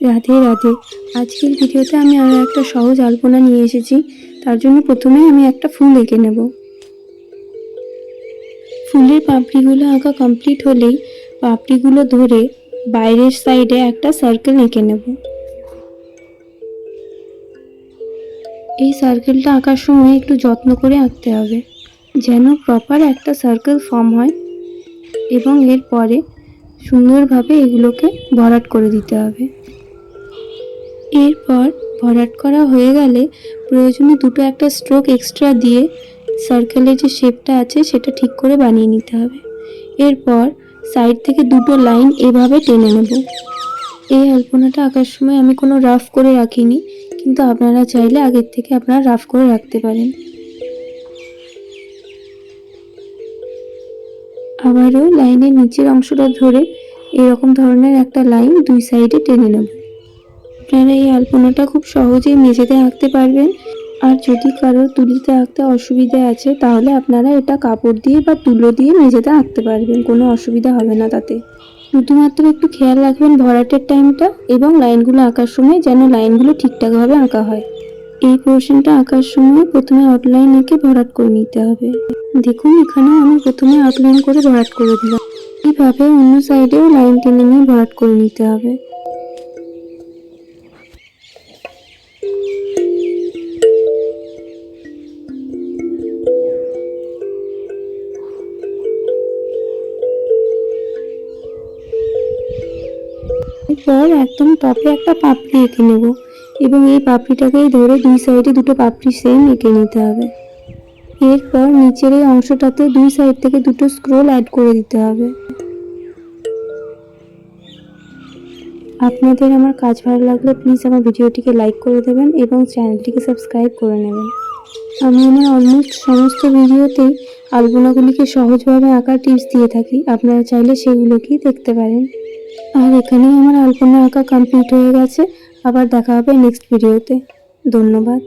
রাধে রাধে। আজকের ভিডিওতে আমি আরও একটা সহজ আলপনা নিয়ে এসেছি। তার জন্য প্রথমে আমি একটা ফুল এঁকে নেব। ফুলের পাপড়িগুলো আঁকা কমপ্লিট হলেই পাপড়িগুলো ধরে বাইরের সাইডে একটা সার্কেল এঁকে নেব। এই সার্কেলটা আঁকার সময় একটু যত্ন করে আঁকতে হবে, যেন প্রপার একটা সার্কেল ফর্ম হয়, এবং এরপরে সুন্দরভাবে এগুলোকে ভরাট করে দিতে হবে। এরপর ভরাট করা হয়ে গেলে প্রয়োজনে দুটো একটা স্ট্রোক এক্সট্রা দিয়ে সার্কেলের যে শেপটা আছে সেটা ঠিক করে বানিয়ে নিতে হবে। এরপর সাইড থেকে দুটো লাইন এভাবে টেনে নেব। এই আলপনাটা আঁকার সময় আমি কোনো রাফ করে রাখিনি, কিন্তু আপনারা চাইলে আগের থেকে আপনারা রাফ করে রাখতে পারেন। আবারও লাইনের নিচের অংশটা ধরে এরকম ধরনের একটা লাইন দুই সাইডে টেনে নেব। আপনারা এই আলপনাটা খুব সহজেই মেঝেতে আঁকতে পারবেন। আর যদি কারোর তুলিতে আঁকতে অসুবিধা আছে তাহলে আপনারা এটা কাপড় দিয়ে বা তুলো দিয়ে মেঝেতে আঁকতে পারবেন, কোনো অসুবিধা হবে না তাতে। শুধুমাত্র একটু খেয়াল রাখবেন ভরাটের টাইমটা এবং লাইনগুলো আঁকার সময় যেন লাইনগুলো ঠিকঠাকভাবে আঁকা হয়। এই পোর্শনটা আঁকার সময় প্রথমে আউটলাইন এঁকে ভরাট করে নিতে হবে। দেখুন এখানে আমি প্রথমে আউটলাইন করে ভরাট করে দিলাম। এইভাবে অন্য সাইডেও লাইন টেনে নিয়ে ভরাট করে নিতে হবে। এরপর একদম টপে একটা পাপড়ি এঁকে নেব এবং এই পাপড়িটাকেই ধরে দুই সাইডে দুটো পাপড়ি সেম এঁকে নিতে হবে। এরপর নিচের এই অংশটাতে দুই সাইড থেকে দুটো স্ক্রোল অ্যাড করে দিতে হবে। আপনাদের আমার কাজ ভালো লাগলে প্লিজ আমার ভিডিওটিকে লাইক করে দেবেন এবং চ্যানেলটিকে সাবস্ক্রাইব করে নেবেন। আমি আমার অলমোস্ট সমস্ত ভিডিওতেই আলপনাগুলিকে সহজভাবে আঁকার টিপস দিয়ে থাকি, আপনারা চাইলে সেগুলোকেই দেখতে পারেন। আর এখানেই আমার আলপনা আঁকা কমপ্লিট হয়ে গেছে। আবার দেখা হবে নেক্সট ভিডিওতে। ধন্যবাদ।